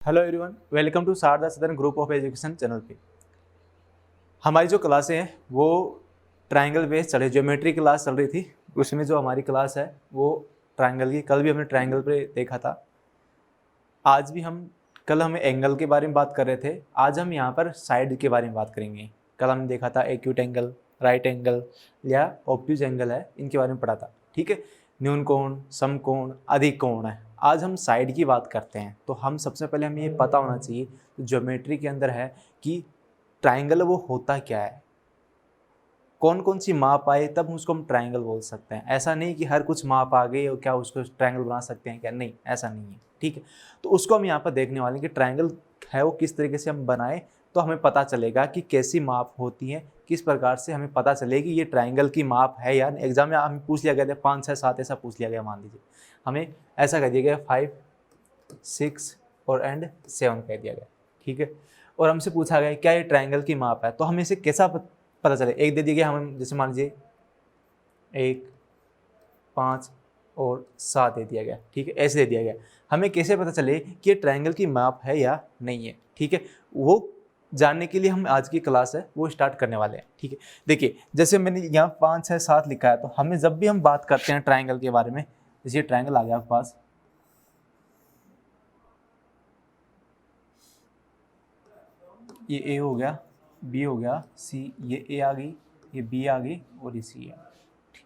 Hello everyone, welcome to Sharda southern group of education channel पे। हमारी जो क्लासें हैं वो ट्रायंगल बेस्ड चल रही, ज्योमेट्री क्लास चल रही थी। उसमें जो हमारी क्लास है वो ट्रायंगल की। कल भी हमने ट्रायंगल पे देखा था। आज भी कल हम एंगल के बारे में बात कर रहे थे। आज हम यहाँ पर साइड के बारे में बात करेंगे। कल हमने देखा था एक्यूट एंगल, राइट एंगल या ऑब्ट्यूज एंगल है, इनके बारे में पढ़ा था। ठीक है, न्यून कोण, समकोण, अधिक कोण है। आज हम साइड की बात करते हैं। तो हम सबसे पहले हमें ये पता होना चाहिए ज्योमेट्री के अंदर है कि ट्राइंगल वो होता क्या है, कौन कौन सी माप आए तब उसको हम ट्राइंगल बोल सकते हैं। ऐसा नहीं कि हर कुछ माप आ गई और क्या उसको ट्राइंगल बना सकते हैं क्या, नहीं, ऐसा नहीं है। ठीक है, तो उसको हम यहाँ पर देखने वाले हैं कि ट्राइंगल है वो किस तरीके से हम बनाए तो हमें पता चलेगा कि कैसी माप होती है, किस प्रकार से हमें पता चलेगी ये ट्राइंगल की माप है या एग्जाम में हमें पूछ लिया गया था 5 6 7 ऐसा पूछ लिया गया। मान लीजिए हमें ऐसा कह दिया गया 5 6 और एंड 7 कह दिया गया। ठीक है, और हमसे पूछा गया क्या ये ट्राइंगल की माप है, तो हमें इसे कैसा पता चले। एक दे दिया गया हमें, जैसे मान लीजिए 1 5 और 7 दे दिया गया। ठीक है, ऐसे दे दिया गया। हमें कैसे पता चले कि ये ट्राइंगल की माप है या नहीं है। ठीक है, वो जानने के लिए हम आज की क्लास है वो स्टार्ट करने वाले हैं। ठीक है, देखिए जैसे मैंने यहाँ 5 6 7 लिखा है, तो हमें जब भी हम बात करते हैं ट्राइंगल के बारे में, जैसे ट्राइंगल आ गया आपके पास, ये ए हो गया, बी हो गया, सी, ये ए आ गई, ये बी आ गई और ये सी आ गई।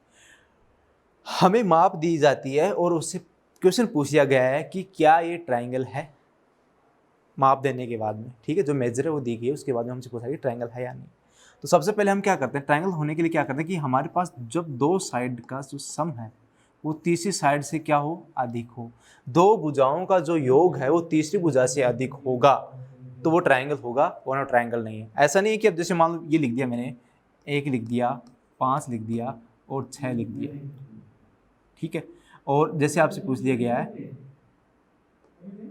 हमें माप दी जाती है और उससे क्वेश्चन पूछ लिया गया है कि क्या ये ट्राइंगल है। माप देने के बाद में, ठीक है, जो मेजर है वो दी गई है, उसके बाद में हमसे पूछा कि ट्राइंगल है या नहीं। तो सबसे पहले हम क्या करते हैं, ट्राइंगल होने के लिए क्या करते हैं कि हमारे पास जब दो साइड का जो सम है वो तीसरी साइड से क्या हो, अधिक हो। दो भुजाओं का जो योग है वो तीसरी भुजा से अधिक होगा तो वो ट्राइंगल होगा, वरना ट्राइंगल नहीं है। ऐसा नहीं है कि अब जैसे मान लो ये लिख दिया मैंने, 1 लिख दिया, 5 लिख दिया और 6 लिख दिया। ठीक है, और जैसे आपसे पूछ लिया गया है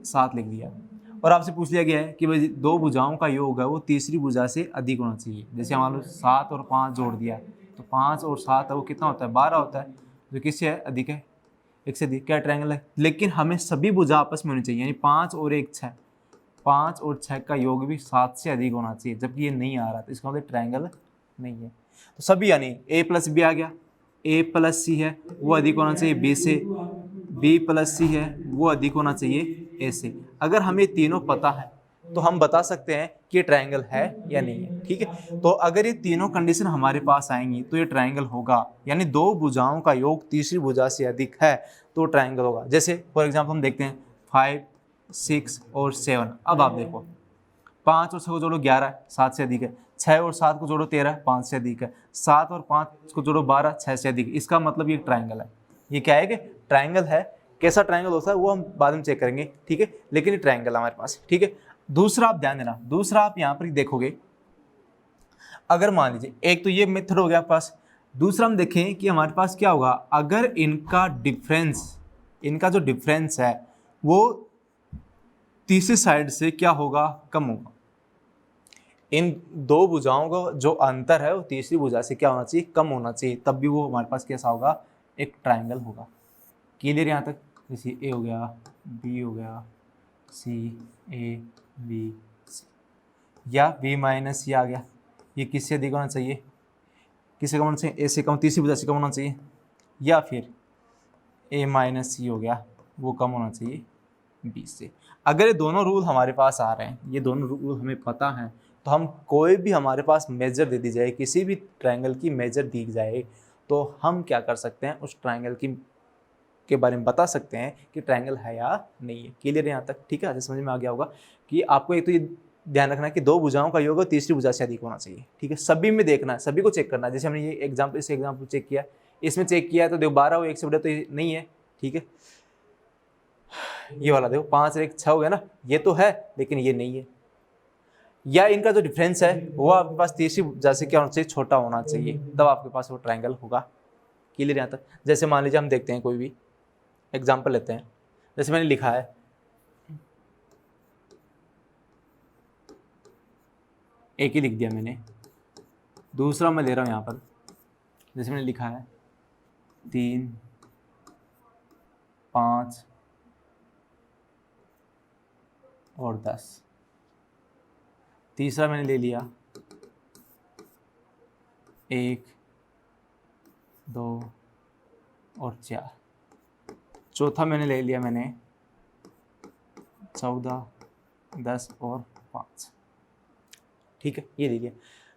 7 लिख दिया, और आपसे पूछ लिया गया है कि भाई दो भुजाओं का योग है वो तीसरी भुजा से अधिक होना चाहिए। जैसे मान लो 7 और 5 जोड़ दिया तो 5 और 7 है वो कितना होता है, 12 होता है, जो किससे है, अधिक है, एक से अधिक। क्या ट्रायंगल है, लेकिन हमें सभी भुजा आपस में होनी चाहिए, यानी 5 और 1 6, 5 और 6 का योग भी 7 से अधिक होना चाहिए, जबकि ये नहीं आ रहा तो इसका मतलब ट्रायंगल नहीं है। तो सभी यानी a प्लस बी आ गया, a प्लस सी है वो अधिक होना चाहिए b से, b प्लस सी है वो अधिक होना चाहिए a से। अगर हमें तीनों पता है तो हम बता सकते हैं कि ये ट्रायंगल है या नहीं है। ठीक है, तो अगर ये तीनों कंडीशन हमारे पास आएंगी तो ये ट्रायंगल होगा, यानी दो भुजाओं का योग तीसरी भुजा से अधिक है तो ट्रायंगल होगा। जैसे फॉर एग्जाम्पल हम देखते हैं 5 6 और 7। अब आप देखो 5 और 6 को जोड़ो 11, 7 से अधिक है। 6 और 7 को जोड़ो 13, 5 से अधिक है। 7 और 5 को जोड़ो 12, 6 से अधिक। इसका मतलब ये ट्राइंगल है। ये क्या है कि ट्राइंगल है। कैसा ट्राइंगल होता है वो हम बाद में चेक करेंगे। ठीक है, लेकिन ये ट्राइंगल हमारे पास। ठीक है, दूसरा आप ध्यान देना, दूसरा आप यहाँ पर देखोगे, अगर मान लीजिए एक तो ये मेथड हो गया आपके पास, दूसरा हम देखें कि हमारे पास क्या होगा अगर इनका डिफरेंस, इनका जो डिफरेंस है वो तीसरी साइड से क्या होगा, कम होगा। इन दो भुजाओं का जो अंतर है वो तीसरी भुजा से क्या होना चाहिए, कम होना चाहिए, तब भी वो हमारे पास कैसा होगा, एक ट्राइंगल होगा। क्लियर यहाँ तक। जैसे ए हो गया, बी हो गया, सी, ए बी सी, या बी माइनस सी आ गया, ये किससे अधिक होना चाहिए, किससे कम होना चाहिए, ए से कम, तीसरी भुजा से कम होना चाहिए। या फिर ए माइनस सी हो गया, वो कम होना चाहिए बी से। अगर ये दोनों रूल हमारे पास आ रहे हैं, ये दोनों रूल हमें पता है, तो हम कोई भी हमारे पास मेजर दे दी जाए, किसी भी ट्रायंगल की मेजर दी जाए, तो हम क्या कर सकते हैं, उस ट्रायंगल की के बारे में बता सकते हैं कि ट्रायंगल है या नहीं है। क्लियर है यहाँ तक। ठीक है, आज समझ में आ गया होगा कि आपको एक तो ये ध्यान रखना है कि दो भुजाओं का योग तीसरी भुजा से अधिक होना चाहिए। ठीक है, सभी में देखना है, सभी को चेक करना है। जैसे हमने ये एग्जाम्पल, इस एग्जाम्पल चेक किया, इसमें चेक किया तो देखो 12 हो 1 से बड़ा तो ये नहीं है। ठीक है, ये वाला देखो 5 और 1 6 हो गया ना, ये तो है लेकिन ये नहीं है। या इनका जो डिफरेंस है वो आपके पास तीसरी भुजा से क्या होना चाहिए, छोटा होना चाहिए, तब आपके पास वो ट्रायंगल होगा। क्लियर यहाँ तक। जैसे मान लीजिए हम देखते हैं कोई भी एग्जाम्पल लेते हैं, जैसे मैंने लिखा है एक ही लिख दिया मैंने, दूसरा मैं ले रहा हूँ यहाँ पर, जैसे मैंने लिखा है 3 5 और 10। तीसरा मैंने ले लिया 1, 2 और 4। चौथा मैंने ले लिया 14, 10 और 5। ठीक है, ये ले लिया।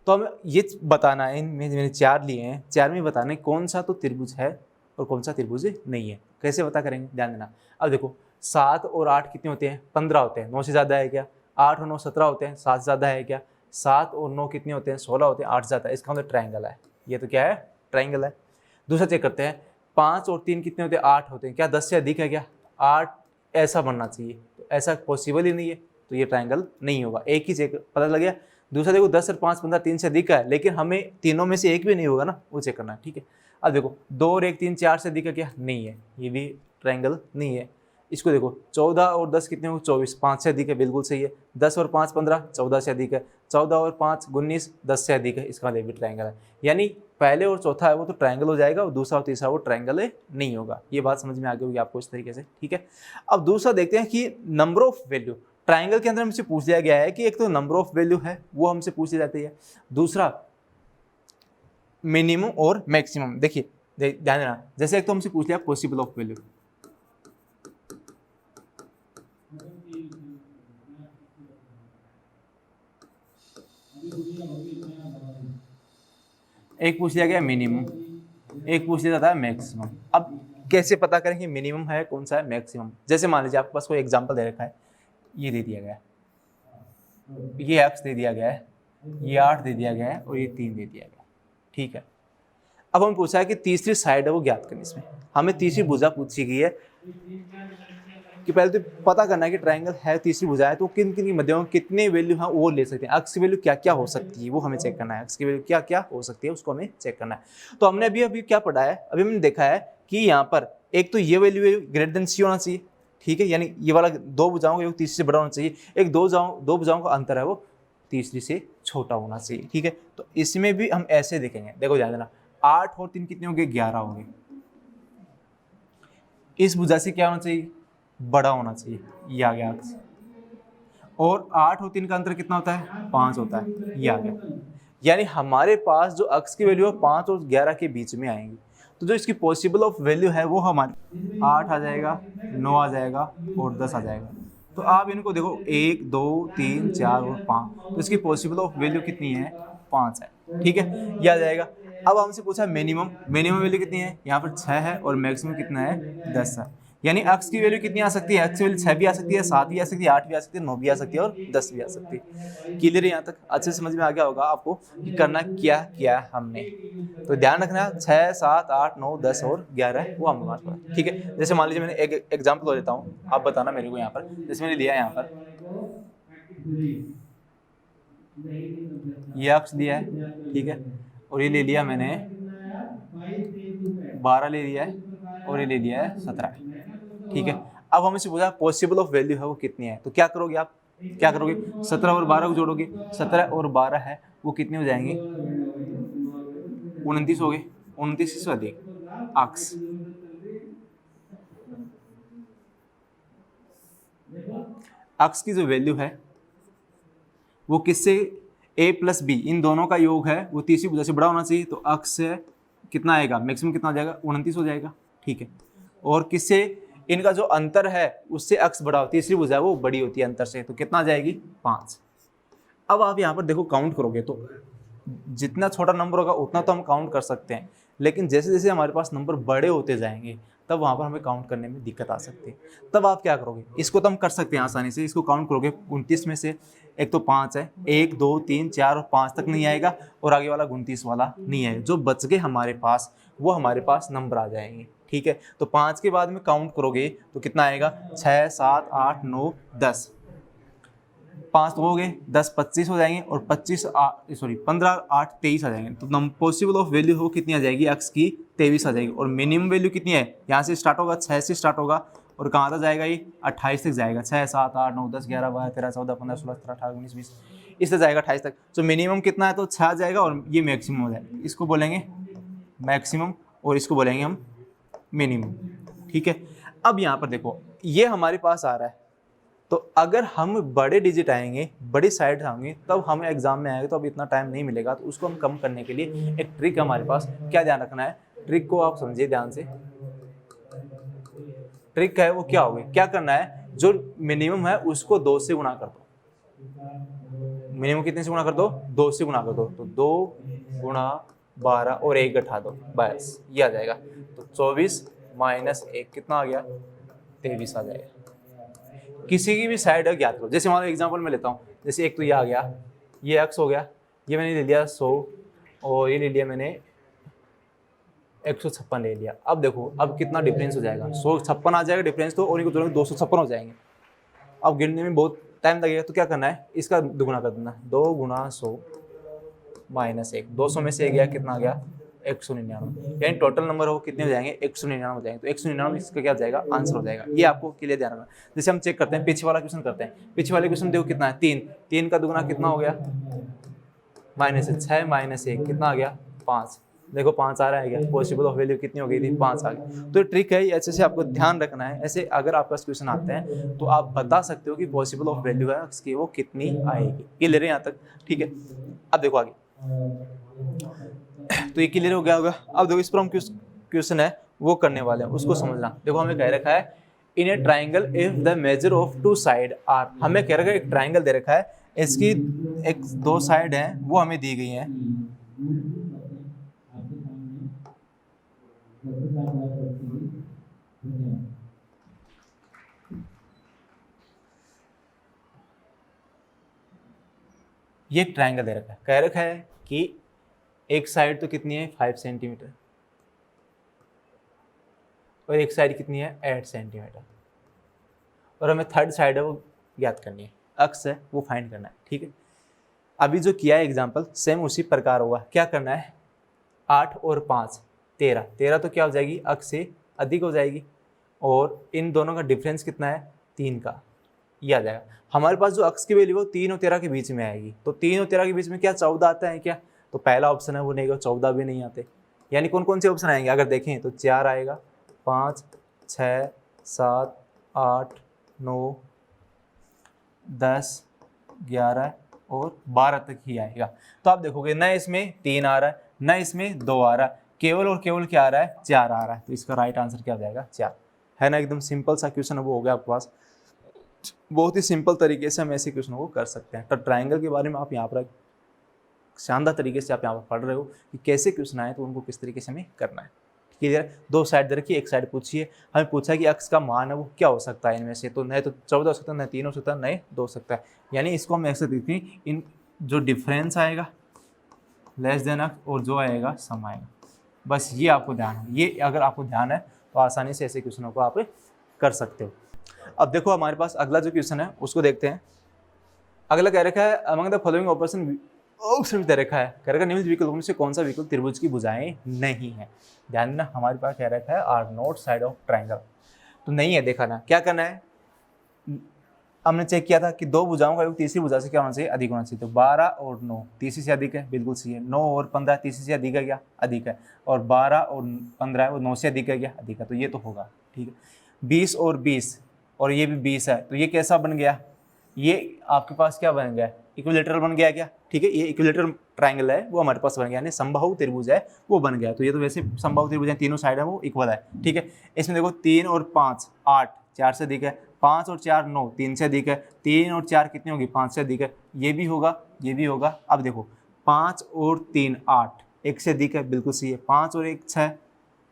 तो हमें ये बताना है, इनमें मैंने 4 लिए हैं, 4 में बताना है कौन सा तो त्रिभुज है और कौन सा त्रिभुज नहीं है। कैसे पता करेंगे, ध्यान देना। अब देखो 7 और 8 कितने होते हैं, 15 होते हैं। 9 से ज़्यादा है क्या? 8 और 9 17 होते हैं। 7 से ज़्यादा है क्या? 7 और 9 कितने होते हैं, 16 होते हैं। 8 से ज़्यादा है, इसका मतलब ट्राइंगल है। ये तो क्या है, ट्राइंगल है। दूसरा चेक करते हैं, 5 और 3 कितने होते हैं, 8 होते हैं। क्या 10 से अधिक है क्या? 8 ऐसा बनना चाहिए, तो ऐसा पॉसिबल ही नहीं है, तो ये ट्राइंगल नहीं होगा। एक ही चेक पता लग गया। दूसरा देखो 10 और 5 15 3 से अधिक है, लेकिन हमें तीनों में से एक भी नहीं होगा ना, वो चेक करना है। ठीक है, अब देखो 2 और 1 3 4 से अधिक है क्या? नहीं है, ये भी ट्राइंगल नहीं है। इसको देखो 14 और 10 कितने हो, 24। 5 से अधिक है, बिल्कुल सही है। 10 और 5 15, 14 से अधिक है। 14 और 5 19, 10 से अधिक है, इसका भी ट्राइंगल है। यानी पहले और चौथा है वो तो ट्राइंगल हो जाएगा, और दूसरा और तीसरा वो ट्राइंगल नहीं होगा। ये बात समझ में आ गई होगी आपको इस तरीके से। ठीक है, अब दूसरा देखते हैं कि नंबर ऑफ वैल्यू। ट्राइंगल के अंदर हमसे पूछ लिया गया है कि एक तो नंबर ऑफ वैल्यू है, वो हमसे पूछ ली जाती है। दूसरा मिनिमम और मैक्सिमम। देखिए ध्यान देना, जैसे एक तो हमसे पूछ लिया पॉसिबल ऑफ वैल्यू, एक पूछ लिया गया मिनिमम, एक पूछ लिया जाता है मैक्सिमम। अब कैसे पता करें कि मिनिमम है कौन सा है, मैक्सिमम? जैसे मान लीजिए आपके पास कोई एग्जांपल दे रखा है, ये दे दिया गया है, ये x दे दिया गया है, ये 8 दे दिया गया है, और ये 3 दे दिया गया है। ठीक है, अब हम पूछा है कि तीसरी साइड है वो ज्ञात करनी। इसमें हमें तीसरी भुजा पूछी गई है कि पहले तो पता करना है कि ट्राइंगल है, तीसरी भुजा है, तो किन किन की मध्यों में कितने वैल्यू हैं वो ले सकते हैं। x की वैल्यू क्या क्या हो सकती है वो हमें चेक करना है। x की वैल्यू क्या क्या हो सकती है उसको हमें चेक करना है। तो हमने अभी क्या पढ़ा है, अभी हमने देखा है कि यहाँ पर एक तो ये वैल्यू ग्रेटर देन सी होना चाहिए। ठीक है, यानी ये वाला 2 भुजाओं का योग तीसरी से बड़ा होना चाहिए। एक दो भुजाओं का अंतर है वो तीसरी से छोटा होना चाहिए। ठीक है, तो इसमें भी हम ऐसे देखेंगे। देखो ध्यान देना, 8 और 3 कितने होंगे, 11 होंगे। इस भुजा से क्या होना चाहिए, बड़ा होना चाहिए, ये आ गया x। और 8 और 3 का अंतर कितना होता है, 5 होता है, ये आ गया। यानी हमारे पास जो x की वैल्यू है 5 और 11 के बीच में आएंगी। तो जो इसकी पॉसिबल ऑफ वैल्यू है वो हमारे 8 आ जाएगा, 9 आ जाएगा और 10 आ जाएगा। तो आप इनको देखो 1 2 3 4 और 5, तो इसकी पॉसिबल ऑफ वैल्यू कितनी है, 5 है। ठीक है, ये आ जाएगा। अब हमसे पूछा मिनिमम वैल्यू कितनी है, यहाँ पर 6 है, और मैक्सिमम कितना है, 10 है। यानी x की वैल्यू कितनी आ सकती है, x की वैल्यू 6 भी आ सकती है, 7 भी आ सकती है, 8 भी आ सकती है, 9 भी आ सकती है, और 10 भी आ सकती है। क्लियर है यहाँ तक? अच्छे से समझ में आ गया होगा आपको कि करना क्या किया हमने। तो ध्यान रखना 6 7 8 9 10 और 11 वो हमारे पास पड़ा। ठीक है, जैसे मान लीजिए मैंने एक एग्जाम्पल हो देता हूँ, आप बताना मेरे को यहाँ पर। जैसे मैंने लिया यहाँ पर ये x दिया है, ठीक है, और ये ले लिया मैंने 12 ले लिया है, और ये ले लिया है 17। ठीक है, अब हमें से पूछा पॉसिबल ऑफ वैल्यू है वो कितनी है। तो क्या करोगे आप, क्या करोगे, 17 और 12 को जोड़ोगे। 17 और 12 है वो कितने हो जाएंगे, 29 हो गए। 29 से अधिक x, x की जो वैल्यू है वो किससे, a प्लस b इन दोनों का योग है, वो तीसरी भुजा से बड़ा होना चाहिए। तो x से कितना आएगा, मैक्सिमम कितना हो जाएगा, 29 हो जाएगा। ठीक है, और किससे, इनका जो अंतर है उससे x बड़ा हो, तीसरी भुजा वो बड़ी होती है अंतर से, तो कितना आ जाएगी, 5। अब आप यहाँ पर देखो काउंट करोगे तो जितना छोटा नंबर होगा उतना तो हम काउंट कर सकते हैं, लेकिन जैसे जैसे हमारे पास नंबर बड़े होते जाएंगे तब वहाँ पर हमें काउंट करने में दिक्कत आ सकती है। तब आप क्या करोगे, इसको तो हम कर सकते हैं आसानी से। इसको काउंट करोगे 29 में से एक तो 5 है, 1 2 3 4 और 5 तक नहीं आएगा, और आगे वाला 29 वाला नहीं आएगा। जो बच गए हमारे पास वो हमारे पास नंबर आ जाएंगे। ठीक है, तो 5 के बाद में काउंट करोगे तो कितना आएगा, 6 7 8 9 10, 5 तो हो गए, 10 25 हो जाएंगे, और 15 8 23 आ जाएंगे। तो पॉसिबल ऑफ वैल्यू हो कितनी आ जाएगी, x की 23 आ जाएगी। और मिनिमम वैल्यू कितनी है, यहाँ से स्टार्ट होगा, 6 से स्टार्ट होगा, और कहाँ तक जाएगा, ये 28 तक जाएगा। 6 7 8 9 10 11 12 13 14 15 16 17 18 19 20 इससे जाएगा 28 तक। तो मिनिमम कितना है, तो 6 आ जाएगा, और ये मैक्सिमम हो जाएगा। इसको बोलेंगे मैक्सिमम और इसको बोलेंगे हम मिनिमम। ठीक है, अब यहाँ पर देखो ये हमारे पास आ रहा है, तो अगर हम बड़े डिजिट आएंगे, बड़ी साइड आएंगे, तब हमें एग्जाम में आएगा तो अब इतना टाइम नहीं मिलेगा। तो उसको हम कम करने के लिए एक ट्रिक हमारे पास, क्या ध्यान रखना है, ट्रिक को आप समझिए ध्यान से। ट्रिक है वो क्या होगी, क्या करना है, जो मिनिमम है उसको 2 से गुणा कर दो। मिनिमम कितने से गुणा कर दो, 2 से गुणा कर दो। तो 2 गुणा 12 और 1 घटा दो, बस ये आ जाएगा। तो 24 माइनस 1 कितना आ गया, 23 आ जाएगा। किसी की भी साइड ज्ञात करो। जैसे मान लो एग्जाम्पल में लेता हूँ, जैसे एक तो ये आ गया, ये x हो गया, ये मैंने ले लिया 100 और ये ले लिया मैंने 156 ले लिया। अब देखो अब कितना डिफरेंस हो जाएगा, 156 आ जाएगा डिफरेंस तो, और इनको दोनों 256 हो जाएंगे। अब गिनने में बहुत टाइम लगेगा, तो क्या करना है, इसका दुगुना कर देना, 2 गुणा 100 माइनस 1, 200 में से गया कितना आ गया 199, यानी टोटल नंबर हो कितने हो जाएंगे 199 हो जाएंगे। तो 199 इसका क्या हो जाएगा, आंसर हो जाएगा। ये आपको क्लियर ध्यान रखना। जैसे हम चेक करते हैं, पीछे वाला क्वेश्चन करते हैं। पीछे वाले क्वेश्चन देखो कितना है, 3, 3 का दुगुना कितना हो गया माइनस 6 माइनस 1 कितना आ गया 5। देखो 5 आ रहा है क्या, पॉसिबल ऑफ वैल्यू कितनी हो गई थी, 5 आ गई। तो ट्रिक है ऐसे से आपको ध्यान रखना है। ऐसे अगर आपका क्वेश्चन आते हैं तो आप बता सकते हो कि पॉसिबल ऑफ वैल्यू है उसकी वो कितनी आएगी। क्लियर है यहाँ तक, ठीक है। अब देखो आगे, तो ये क्लियर हो गया होगा। अब देखो इस पर हम क्वेश्चन है वो करने वाले हैं, उसको समझना। देखो हमें कह रखा है in a triangle if the measure of 2 side are, हमें कह रखा है एक ट्राइंगल दे रखा है, इसकी 2 साइड है वो हमें दी गई है। ये ट्राइंगल दे रखा है, कह रखा है कि एक साइड तो कितनी है 5 सेंटीमीटर और एक साइड कितनी है 8 सेंटीमीटर, और हमें थर्ड साइड है वो ज्ञात करनी है, अक्स है वो फाइंड करना है, ठीक है। अभी जो किया है एग्जाम्पल सेम उसी प्रकार होगा। क्या करना है, 8 और 5 13, 13 तो क्या हो जाएगी अक्स से अधिक हो जाएगी, और इन दोनों का डिफरेंस कितना है 3 का, ये आ जाएगा। हमारे पास जो अक्स की वैल्यू है 3 और 13 के बीच में आएगी। तो 3 और 13 के बीच में क्या 14 आता है क्या, तो पहला ऑप्शन है वो नहीं, 14 भी नहीं आते। यानी कौन कौन से ऑप्शन आएंगे अगर देखें तो 4 आएगा, 5 6 7 8 9 10 11 और 12 तक ही आएगा। तो आप देखोगे न इसमें 3 आ रहा है न इसमें 2 आ रहा है, केवल और केवल क्या आ रहा है 4 आ रहा है। तो इसका राइट आंसर क्या हो जाएगा 4, है ना। एकदम सिंपल सा क्वेश्चन वो हो गया आपके पास। बहुत ही सिंपल तरीके से हम ऐसे क्वेश्चन को कर सकते हैं। तो ट्राइंगल के बारे में आप यहाँ पर शानदार तरीके से आप यहाँ पर पढ़ रहे हो कि कैसे क्वेश्चन आए तो उनको किस तरीके से हमें करना है। क्लियर, 2 साइड दे रखिए, एक साइड पूछिए, हमें पूछा है कि अक्स का मान है वो क्या हो सकता है इनमें से, तो नहीं तो 14 हो सकता है, नहीं 3 हो सकता है, नहीं 2 हो सकता है। यानी इसको हम ऐसे देखते हैं, इन जो डिफरेंस आएगा लेस देन अक्स और जो आएगा सम आएगा, बस ये आपको ध्यान है। ये अगर आपको ध्यान है तो आसानी से ऐसे क्वेश्चनों को आप कर सकते हो। अब देखो हमारे पास अगला जो क्वेश्चन है उसको देखते हैं। अगला कह रखा है अमंग द फॉलोइंग ऑपरेशन दे रखा है, कह रखा निम्नलिखित विकल्पों में से कौन सा विकल्प त्रिभुज की भुजाएं नहीं है। ध्यान देना हमारे पास कह रखा है are not side of triangle, तो नहीं है। देखा ना क्या करना है, हमने चेक किया था कि 2 भुजाओं का योग तीसरी भुजा से क्या होना चाहिए, अधिक होना चाहिए। तो 12 और 9 तीसरी से अधिक है, बिल्कुल सही है। 9 और 15 तीसरी से अधिक है क्या, अधिक है। और 12 और 15 वो 9 से अधिक है क्या, अधिक है। तो ये तो होगा, ठीक है। 20 और 20 और ये भी 20 है, तो ये कैसा बन गया, ये आपके पास क्या बन गया, इक्विलेटरल बन गया क्या, ठीक है। ये इक्विलेटरल ट्राइंगल है वो हमारे पास बन गया, यानी समबाहु त्रिभुज है वो बन गया। तो ये तो वैसे समबाहु त्रिभुज है, तीनों साइड है वो इक्वल है, ठीक है। इसमें देखो 3 और 5 8 4 से अधिक है, 5 और 4 9 3 से अधिक है, 3 और 4 कितनी होगी 5 से अधिक है, ये भी होगा ये भी होगा। अब देखो 5 और 3 8 1 से अधिक है, बिल्कुल सही है। 5 और 1 6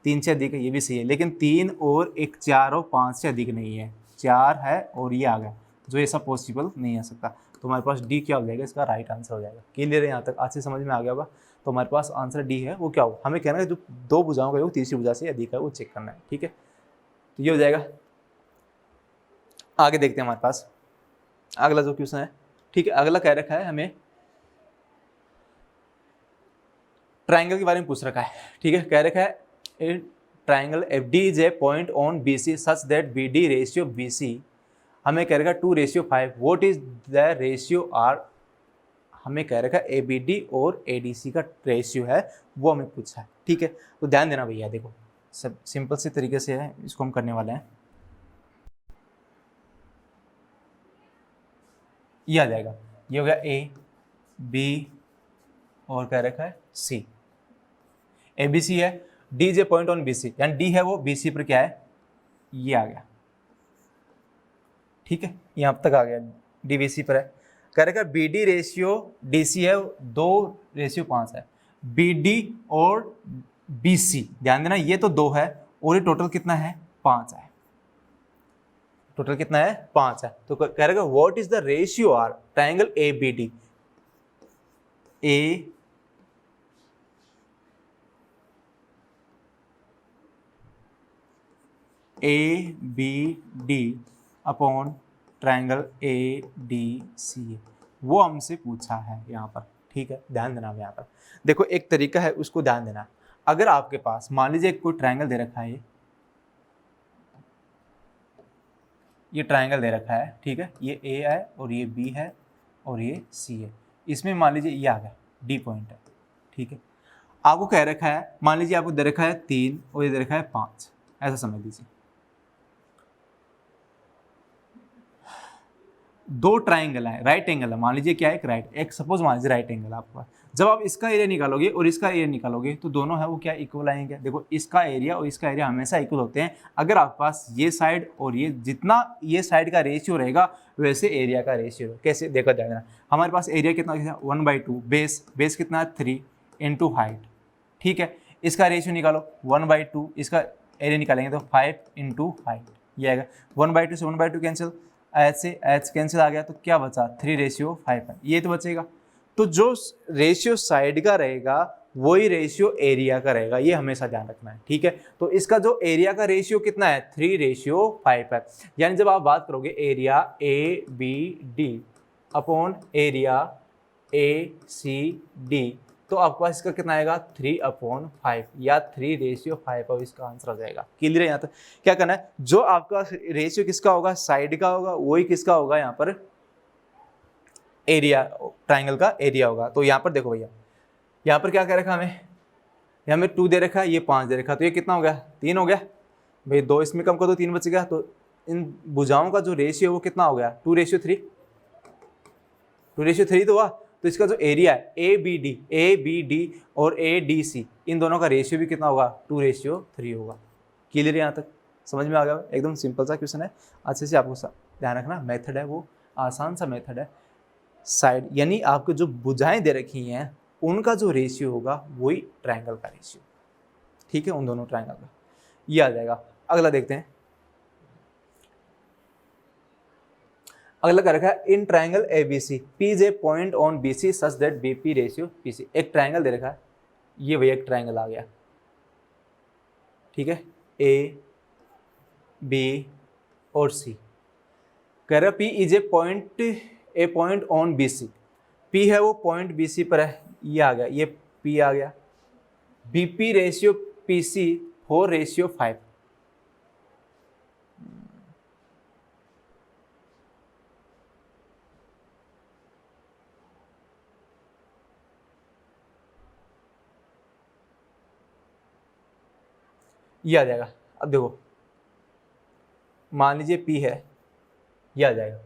3 से अधिक है, ये भी सही है। लेकिन 3 और 1 4 और 5 से अधिक नहीं है, 4 है और ये आ गया, जो ऐसा पॉसिबल नहीं आ सकता। तो हमारे पास डी क्या हो जाएगा, इसका राइट आंसर हो जाएगा। क्लियर है यहाँ तक, आज से समझ में आ गया होगा। तो हमारे पास आंसर डी है वो क्या हो, हमें कहना है जो 2 भुजाओं का योग तीसरी भुजा से अधिक है वो चेक करना है, ठीक है। तो ये हो जाएगा। आगे देखते हैं हमारे पास अगला जो क्वेश्चन है, ठीक है। अगला कह रखा है हमें ट्राइंगल के बारे में पूछ रखा है, ठीक है। कह रखा है triangle F D is a point on B C such that B D ratio B C, हमें कह रखा 2:5, what is the ratio R, हमें कह रखा ए बी डी और ए डी सी का रेशियो है वो हमें पूछा है, ठीक है। तो ध्यान देना भैया, देखो सब सिंपल से तरीके से है, इसको हम करने वाले हैं। ये आ जाएगा, ये हो गया ए बी और क्या रखा है सी, ए बी सी है, D is a point on B C, यानी डी है वो बी सी पर क्या है, ये आ गया, ठीक है, यहाँ तक आ गया, डी बी सी पर है। कह रखा B D ratio D C है 2:5 है, बी डी और बी सी, ध्यान देना ये तो 2 है और ये टोटल कितना है 5 है, टोटल कितना है 5 है। तो कह रहा what is the ratio R triangle A B D, A B D upon triangle A D C, वो हमसे पूछा है यहाँ पर, ठीक है, ध्यान देना यहाँ पर। देखो एक तरीका है उसको ध्यान देना, अगर आपके पास मान लीजिए कोई ट्राइंगल दे रखा है, ये ट्राइंगल दे रखा है, ठीक है, ये ए है और ये बी है और ये सी है, इसमें मान लीजिए ये आ गया डी पॉइंट है, ठीक है, आपको कह रखा है, मान लीजिए आपको दे रखा है 3 और ये दे रखा है 5, ऐसा समझ लीजिए। दो ट्राइंगल है, राइट एंगल है, मान लीजिए क्या है, एक राइट, एक सपोज मान लीजिए राइट एंगल आपके पास, जब आप इसका एरिया निकालोगे और इसका एरिया निकालोगे तो दोनों है वो क्या इक्वल आएंगे। देखो इसका एरिया और इसका एरिया हमेशा इक्वल होते हैं, अगर आपके पास ये साइड और ये जितना ये साइड का रेशियो रहेगा वैसे एरिया का रेशियो, कैसे देखा जाएगा, हमारे पास एरिया कितना 1/2, बेस कितना है 3 इंटू हाइट, ठीक है, इसका रेशियो निकालो 1/2, इसका एरिया निकालेंगे तो 5 इंटू हाइट, ये आएगा 1/2 से 1/2 कैंसिल, एच से एच कैंसिल आ गया, तो क्या बचा 3:5 है, ये तो बचेगा। तो जो रेशियो साइड का रहेगा वही रेशियो एरिया का रहेगा, ये हमेशा ध्यान रखना है, ठीक है। तो इसका जो एरिया का रेशियो कितना है 3:5 है, यानी जब आप बात करोगे area A B D upon area A C D, तो आपके पास इसका कितना आएगा 3/5 या 3:5, और इसका आंसर आ जाएगा। क्लियर है यहाँ तक? क्या करना है, जो आपका रेशियो किसका होगा साइड का होगा वही किसका होगा यहाँ पर एरिया, ट्राइंगल का एरिया होगा। तो यहाँ पर देखो भैया, यहाँ पर क्या कह रखा हमें, यहाँ में 2 दे रखा है, ये 5 दे रखा है, तो ये कितना हो गया 3 हो गया भाई, 2 इसमें कम कर दो 3 बच गया। तो इन भुजाओं का जो रेशियो है वो कितना हो गया 2:3, 2:3 तो हुआ। तो इसका जो एरिया है ए बी डी और ए डी सी, इन दोनों का रेशियो भी कितना होगा 2:3 होगा। क्लियर यहाँ तक समझ में आ गया? एकदम सिंपल सा क्वेश्चन है, अच्छे से आपको ध्यान रखना। मेथड है वो आसान सा मेथड है, साइड यानी आपको जो भुजाएं दे रखी हैं उनका जो रेशियो होगा वही ट्रायंगल का रेशियो, ठीक है, उन दोनों ट्रायंगल का ये आ जाएगा। अगला देखते हैं, अगला क्या रखा है, in triangle ABC P is a point on BC such that BP ratio PC. एक ट्रायंगल दे रखा है, ये भैया एक ट्रायंगल आ गया, ठीक है, ए बी और सी। कह रहा P is a point on BC, P है वो पॉइंट बीसी पर है, ये आ गया, ये पी आ गया, बीपी रेशियो पीसी 4:5। ये आ जाएगा। अब देखो मान लीजिए P है, ये आ जाएगा,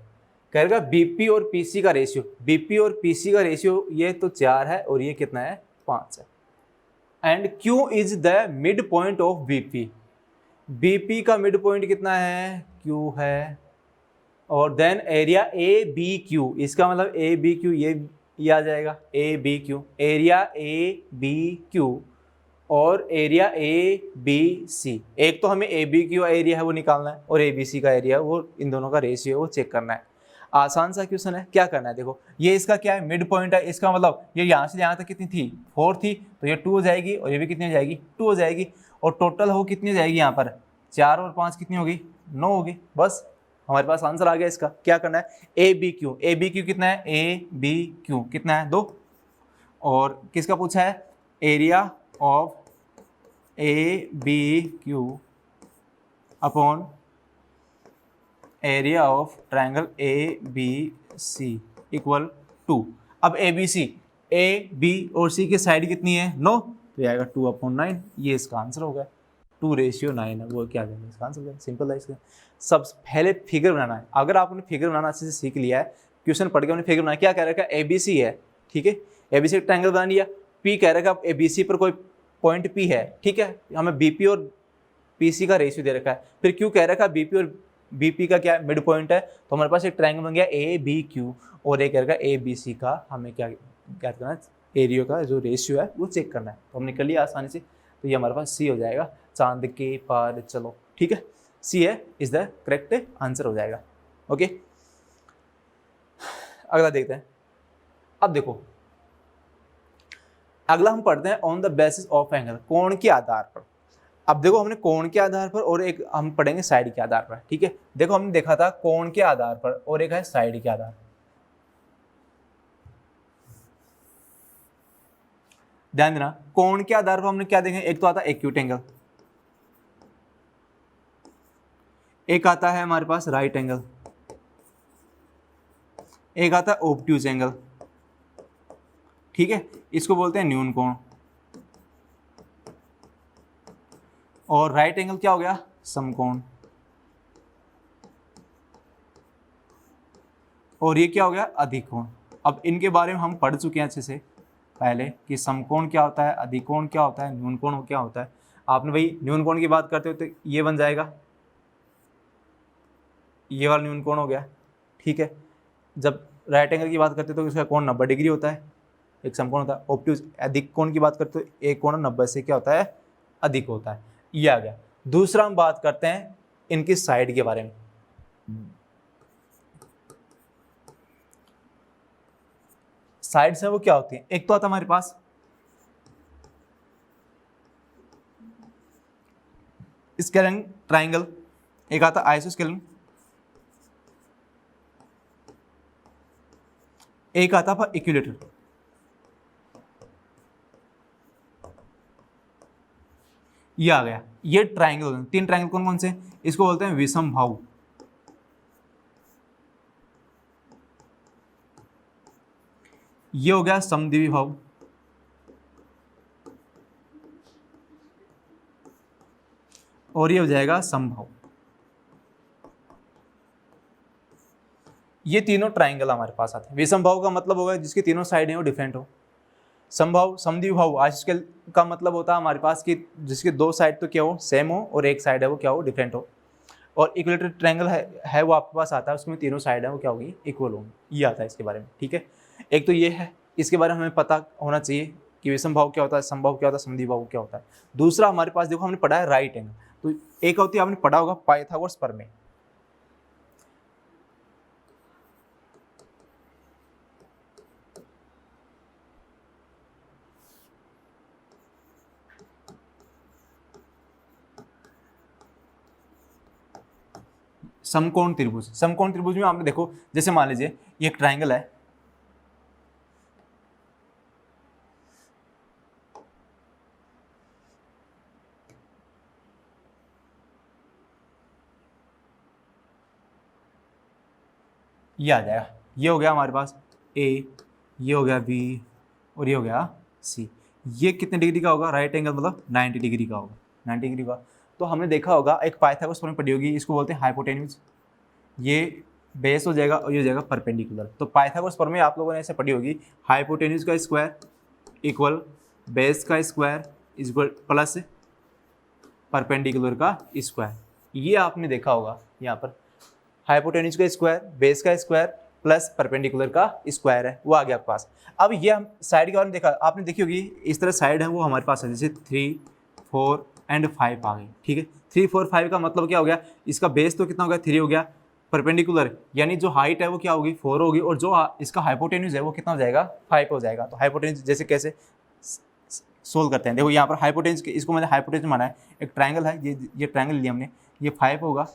कहेगा बीपी और पीसी का रेशियो, बीपी और पीसी का रेशियो ये तो 4 है और ये कितना है 5 है। And Q is the mid point of BP, BP का मिड पॉइंट कितना है Q है, और then area A B Q, इसका मतलब ए बी क्यू ये आ जाएगा, A B Q, area A B Q और एरिया ए बी सी। एक तो हमें ए बी क्यू एरिया है वो निकालना है और ए बी सी का एरिया वो, इन दोनों का रेशियो है वो चेक करना है। आसान सा क्वेश्चन है, क्या करना है देखो, ये इसका क्या है मिड पॉइंट है, इसका मतलब ये यहाँ से यहाँ तक कितनी थी 4 थी, तो ये 2 हो जाएगी और ये भी कितनी हो जाएगी 2 हो जाएगी, और टोटल हो कितनी हो जाएगी यहाँ पर 4 और 5 कितनी होगी 9 होगी। बस हमारे पास आंसर आ गया इसका। क्या करना है, ए बी क्यू कितना है, ए बी क्यू कितना है 2, और किसका पूछा है area of A B Q upon area of triangle A B C equal 2। अब ए बी सी, ए बी और सी की साइड कितनी है 9, तो ये आएगा 2/9, ये इसका आंसर होगा। 2:9 है वो, क्या देंगे इसका आंसर, सिंपल है। इसका सब पहले फिगर बनाना है, अगर आपने फिगर बनाना अच्छे से सीख लिया है, क्वेश्चन पढ़ के हमने फिगर बनाया, क्या कह रखा है, ABC है, ठीक है, ABC ट्रायंगल बना लिया, P कह रखा है ABC पर कोई पॉइंट P है, ठीक है, हमें BP और PC का रेशियो दे रखा है, फिर Q कह रखा है BP और BP का क्या मिड पॉइंट है, तो हमारे पास एक ट्रायंगल बन गया ABQ, और एक कह रखा है ABC का हमें क्या करना है, एरिया का जो रेशियो है वो चेक करना है, तो हमने कर लिया आसानी से, तो ये हमारे पास C हो जाएगा, चांद के पार चलो, ठीक है, C है इज द करेक्ट आंसर हो जाएगा। ओके, अगला देखते हैं। अब देखो अगला हम पढ़ते हैं on the basis of angle, कोण के आधार पर। अब देखो हमने कोण के आधार पर और एक हम पढ़ेंगे साइड के आधार पर, ठीक है। देखो हमने देखा था कोण के आधार पर और एक है साइड के आधार पर। ध्यान देना, कोण के आधार पर हमने क्या देखें, एक तो आता है एक्यूट एंगल, एक आता है हमारे पास राइट एंगल, एक आता है ऑब्ट्यूज एंगल, ठीक है, इसको बोलते हैं न्यून कोण। और राइट एंगल क्या हो गया, समकोण। और ये क्या हो गया, अधिक कोण। अब इनके बारे में हम पढ़ चुके हैं अच्छे से पहले कि समकोण क्या होता है, अधिक कोण क्या होता है, न्यून कोण क्या होता है। आपने भाई न्यून कोण की बात करते हो तो ये बन जाएगा, ये वाला न्यून कोण हो गया, ठीक है। जब राइट एंगल की बात करते हो तो इसका कोण 90 डिग्री होता है, एक समकोण होता है। ऑब्ट्यूज अधिक कोण की बात करते हो एक कोण 90 से क्या होता है, अधिक होता है। ये आ गया। दूसरा हम बात करते हैं इनकी साइड के बारे में। साइड्स है वो क्या होती है, एक तो आता हमारे पास स्केलेन ट्राइंगल, एक आता आइसोस्केलेन, एक आता है इक्विलेटरल। ये आ गया, ये ट्राइंगल, तीन ट्राइंगल कौन कौन से, इसको बोलते हैं विषम बाहु। ये हो गया समद्विबाहु बाहु, और ये हो जाएगा समबाहु। ये तीनों ट्राइंगल हमारे पास आते हैं। विषम बाहु का मतलब होगा जिसकी तीनों साइड हैं वो डिफरेंट हो। समबाहु समद्विबाहु आइसोस्केल का मतलब होता है हमारे पास कि जिसके दो साइड तो क्या हो, सेम हो, और एक साइड है वो क्या हो, डिफरेंट हो। और इक्विलेटरल ट्रायंगल है वो आपके पास आता है, उसमें तीनों साइड है वो क्या होगी, इक्वल होंगी। ये आता है इसके बारे में, ठीक है। एक तो ये है, इसके बारे में हमें पता होना चाहिए कि विषम बाहु क्या होता है, समबाहु क्या होता है, समद्विबाहु क्या होता है। दूसरा हमारे पास देखो हमने पढ़ा है राइट एंगल, तो एक होती है आपने पढ़ा होगा पाइथागोरस प्रमेय। समकोण त्रिभुज, समकोण त्रिभुज में आपने देखो जैसे मान लीजिए ये एक ट्राइंगल है, ये आ जाएगा, ये हो गया हमारे पास ए, ये हो गया बी, और ये हो गया सी। ये कितने डिग्री का होगा, राइट एंगल मतलब 90 डिग्री का होगा, 90 डिग्री का। तो हमने देखा होगा एक पाइथागोरस प्रमेय पढ़ी होगी, इसको बोलते हैं हाइपोटेन्यूज। ये बेस हो जाएगा और ये हो जाएगा परपेंडिकुलर। तो पाइथागोरस प्रमेय आप लोगों ने ऐसे पढ़ी होगी, हाइपोटेन्यूज का स्क्वायर इक्वल बेस का स्क्वायर इक्वल प्लस परपेंडिकुलर का स्क्वायर। ये आपने देखा होगा यहाँ पर, हाइपोटेन्यूज का स्क्वायर, बेस का स्क्वायर प्लस परपेंडिकुलर का स्क्वायर है, वो आ गया आपके पास। अब ये हम साइड के बारे में देखा, आपने देखी होगी इस तरह साइड है वो हमारे पास है, जैसे 3, 4 एंड 5 आ गई, ठीक है। 3, 4, 5 का मतलब क्या हो गया, इसका बेस तो कितना हो गया, 3 हो गया, परपेंडिकुलर यानी जो हाइट है वो क्या होगी, 4 होगी, और जो इसका हाइपोटेन्यूज है वो कितना हो जाएगा, 5 हो जाएगा। तो हाइपोटेन्यूज जैसे कैसे सोल्व करते हैं, देखो यहाँ पर हाइपोटेन्यूज, इसको मैंने हाइपोटेन्यूज माना है, एक ट्राइंगल है, ये ट्राइंगल लिया हमने, ये 5 होगा,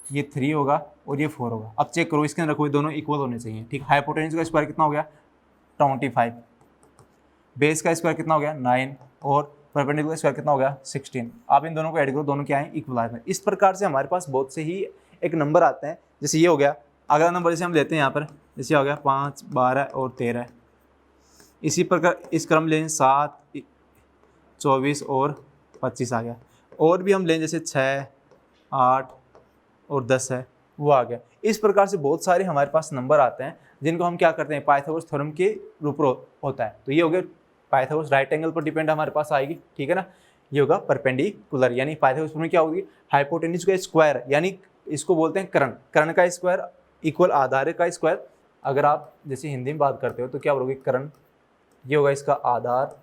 ये 3 होगा, और ये 4 होगा। अब चेक करो इसके अंदर रखो, दोनों इक्वल होने चाहिए, ठीक। हाइपोटेन्यूज का स्क्वायर कितना हो गया, 25, बेस का स्क्वायर कितना हो गया, 9, और परपेंडिकुलर स्क्वायर कितना हो गया, 16। आप इन दोनों को ऐड करो, दोनों क्या है, इक्वल आते हैं। इस प्रकार से हमारे पास बहुत से ही एक नंबर आते हैं, जैसे ये हो गया। अगला नंबर जैसे हम लेते हैं यहाँ पर, जैसे हो गया 5, 12 और 13। इसी प्रकार इस क्रम लें 7, 24 और 25 आ गया। और भी हम लें जैसे 6, 8 और 10 है, वो आ गया। इस प्रकार से बहुत सारे हमारे पास नंबर आते हैं जिनको हम क्या करते हैं पाइथागोरस थ्योरम के रूप होता है। तो ये हो गया पाइथागोरस राइट एंगल पर डिपेंड हमारे पास आएगी, ठीक है ना। ये होगा परपेंडिकुलर, यानी पाइथागोरस में क्या होगी, हाइपोटेन्यूज का स्क्वायर, यानी इसको बोलते हैं कर्ण, कर्ण का स्क्वायर इक्वल आधार का स्क्वायर। अगर आप जैसे हिंदी में बात करते हो तो क्या बोलोगे, कर्ण, ये होगा इसका आधार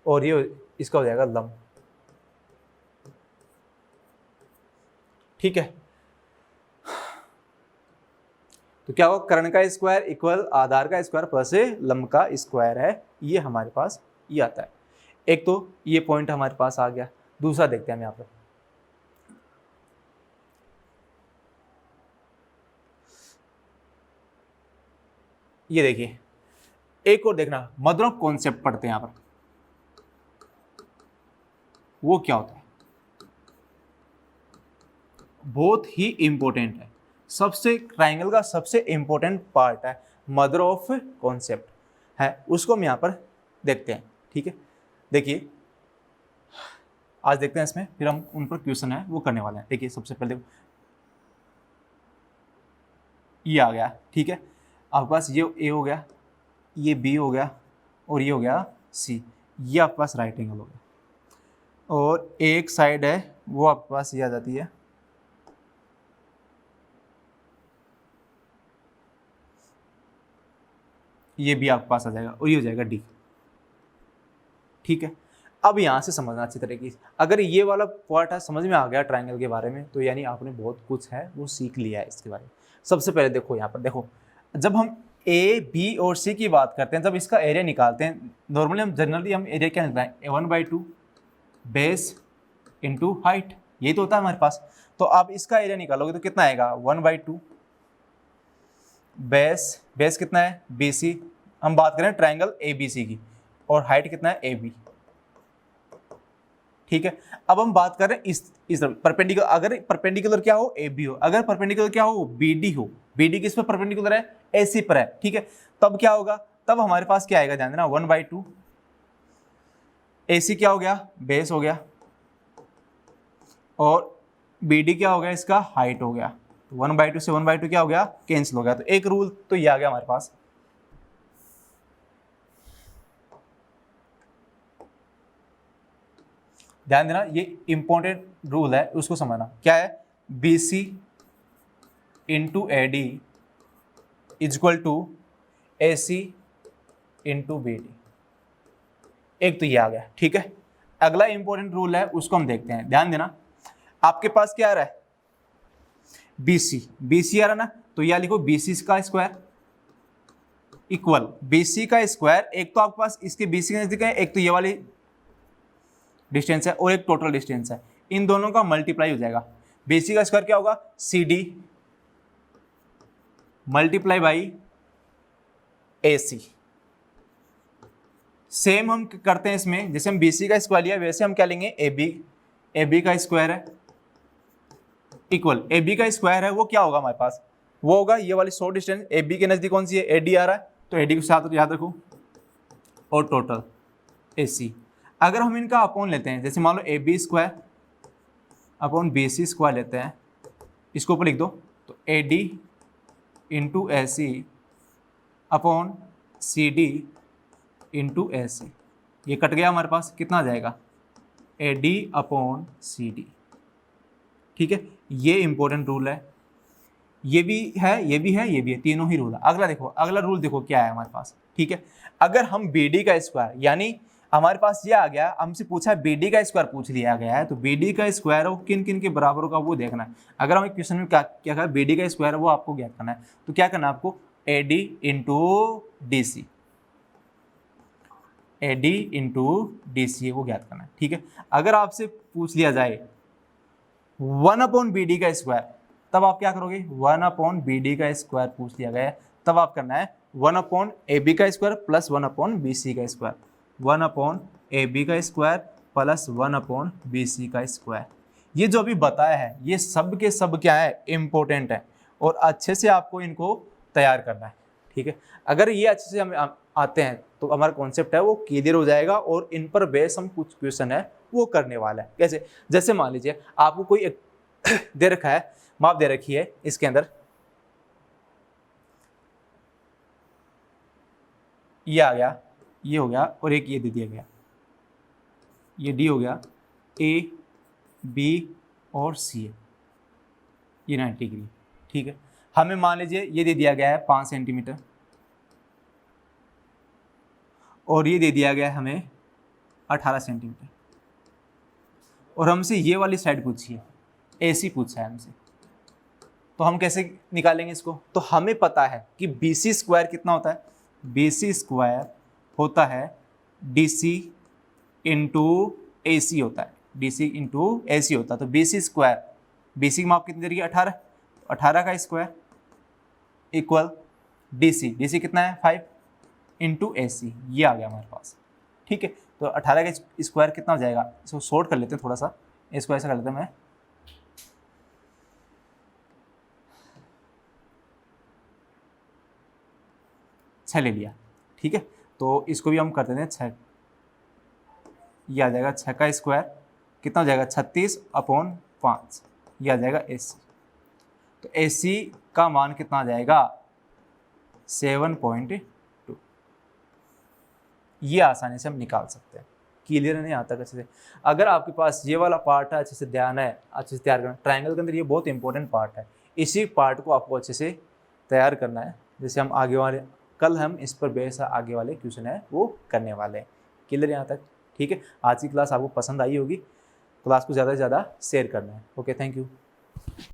और ये इसका हो जाएगा लंब, ठीक है। तो क्या होगा, कर्ण का स्क्वायर इक्वल आधार का स्क्वायर प्लस लंब का स्क्वायर है, ये हमारे पास ये आता है। एक तो ये पॉइंट हमारे पास आ गया। दूसरा देखते हैं हम यहाँ पर, ये देखिए एक और देखना, मदर ऑफ कॉन्सेप्ट पढ़ते हैं यहाँ पर, वो क्या होता है, बहुत ही इंपॉर्टेंट है, सबसे ट्राइंगल का सबसे इंपॉर्टेंट पार्ट है, मदर ऑफ कॉन्सेप्ट है, उसको हम यहाँ पर देखते हैं, ठीक है। देखिए आज देखते हैं इसमें, फिर हम उन पर क्वेश्चन है वो करने वाले हैं। देखिए सबसे पहले देखो ये आ गया, ठीक है, आपके पास ये ए हो गया, ये बी हो गया और ये हो गया सी, ये आपके पास राइट एंगल हो गया, और एक साइड है वो आपके पास ये आ जाती है, ये भी आपके पास आ जाएगा और ये हो जाएगा डी, ठीक है। अब यहाँ से समझना अच्छी तरीके से, अगर ये वाला पार्ट है समझ में आ गया ट्राइंगल के बारे में, तो यानी आपने बहुत कुछ है वो सीख लिया है इसके बारे में। सबसे पहले देखो यहाँ पर देखो, जब हम ए बी और सी की बात करते हैं, जब इसका एरिया निकालते हैं, नॉर्मली हम जनरली हम एरिया क्या निकालते हैं, 1/2 बेस इंटू हाइट, यही तो होता है हमारे पास। तो आप इसका एरिया निकालोगे तो कितना आएगा, 1/2 बेस कितना है, BC, हम बात करें ट्राइंगल ABC की, और हाइट कितना है AB, ठीक है। अब हम बात कर रहे हैं इस परपेंडिकुलर, अगर परपेंडिकुलर क्या हो, AB हो, अगर परपेंडिकुलर क्या हो, BD हो, BD किस पर परपेंडिकुलर है, AC पर है, ठीक है। तब क्या होगा, तब हमारे पास क्या आएगा, ध्यान देना, 1/2 AC क्या हो गया, बेस हो गया, और BD क्या हो गया, इसका हाइट हो गया। 1/2 से 1/2 क्या हो गया, कैंसिल हो गया। तो एक रूल तो ये आ गया हमारे पास, ध्यान देना, ये इंपॉर्टेंट रूल है, उसको समझना क्या है, BC into AD is equal to AC into BD, एक तो ये आ गया, ठीक है। अगला इंपॉर्टेंट रूल है उसको हम देखते हैं, ध्यान देना, आपके पास क्या आ रहा है, BC आ रहा ना, तो यह लिखो BC का स्क्वायर इक्वल BC का स्क्वायर, एक तो आपके पास इसके BC के नजदीक है, एक तो ये वाली डिस्टेंस है और एक टोटल डिस्टेंस है, इन दोनों का मल्टीप्लाई हो जाएगा। BC का स्क्वायर क्या होगा, CD multiply by AC। Same हम करते हैं इसमें, जैसे हम BC का स्क्वायर लिया वैसे हम क्या लेंगे, AB का स्क्वायर है इक्वल, AB का स्क्वायर है वो क्या होगा हमारे पास, वो होगा ये वाली शॉर्ट डिस्टेंस, AB के नजदीक कौन सी है, AD आ रहा है, तो AD के साथ याद रखो, और टोटल AC। अगर हम इनका अपॉन लेते हैं, जैसे मान लो AB square upon BC square लेते हैं, इसको ऊपर लिख दो, तो AD into AC upon CD into AC, ये कट गया हमारे पास, कितना आ जाएगा, AD अपॉन CD, ठीक है। ये इंपॉर्टेंट रूल है, ये भी है, ये भी है, ये भी है, तीनों ही रूल है। अगला देखो, अगला रूल देखो क्या है हमारे पास, ठीक है। अगर हम BD का स्क्वायर, यानी हमारे पास ये आ गया, हमसे पूछा BD का स्क्वायर पूछ लिया गया है, तो BD का स्क्वायर वो किन किन के बराबर होगा वो देखना है। अगर हम एक क्वेश्चन में क्या कहा, BD का स्क्वायर है वो आपको ज्ञात करना है, तो क्या करना है आपको, AD into DC, AD into DC वो ज्ञात करना है, ठीक है। अगर आपसे पूछ लिया जाए 1/BD का स्क्वायर, तब आप क्या करोगे, 1/BD का स्क्वायर पूछ लिया गया है, तब आप करना है 1/AB का स्क्वायर प्लस 1/BC का स्क्वायर, 1/AB का स्क्वायर प्लस 1/BC का स्क्वायर। ये जो अभी बताया है ये सब के सब क्या है, इम्पोर्टेंट है, और अच्छे से आपको इनको तैयार करना है, ठीक है। अगर ये अच्छे से हम आते हैं तो हमारा कॉन्सेप्ट है वो क्लियर हो जाएगा, और इन पर बेस हम कुछ क्वेश्चन है वो करने वाला है। कैसे, जैसे मान लीजिए आपको कोई एक दे रखा है, माप दे रखी है, इसके अंदर ये आ गया, ये हो गया, और एक ये दे दिया गया, ये डी हो गया, ए बी और सी है, ये 90 डिग्री। ठीक है, हमें मान लीजिए ये दे दिया गया है 5 सेंटीमीटर, और ये दे दिया गया है हमें 18 सेंटीमीटर, और हमसे ये वाली साइड पूछी है, AC पूछा है हमसे, तो हम कैसे निकालेंगे इसको? तो हमें पता है कि BC स्क्वायर कितना होता है, BC स्क्वायर होता है DC इंटू AC होता है, DC इंटू AC होता है। तो BC स्क्वायर, BC की माप कितनी देगी 18, 18 का स्क्वायर इक्वल DC कितना है 5 इंटू AC, ये आ गया हमारे पास। ठीक है, तो 18 का स्क्वायर कितना हो जाएगा, इसको शॉर्ट कर लेते हैं थोड़ा सा, इसको ऐसा कर लेते हैं मैं, 6 ले लिया। ठीक है, तो इसको भी हम कर देते हैं 6, ये आ जाएगा 6 का स्क्वायर कितना हो जाएगा 36/5, ये आ जाएगा AC। तो AC का मान कितना आ जाएगा 7.2, ये आसानी से हम निकाल सकते हैं। क्लियर नहीं आता अच्छे से? अगर आपके पास ये वाला पार्ट है, अच्छे से ध्यान है, अच्छे से तैयार करना, ट्रायंगल के अंदर ये बहुत इंपॉर्टेंट पार्ट है, इसी पार्ट को आपको अच्छे से तैयार करना है। जैसे हम आगे वाले, कल हम इस पर बेस आगे वाले क्वेश्चन है वो करने वाले हैं। क्लियर यहाँ तक? ठीक है, आज की क्लास आपको पसंद आई होगी, क्लास को ज़्यादा से ज़्यादा शेयर करना है। Okay, thank you.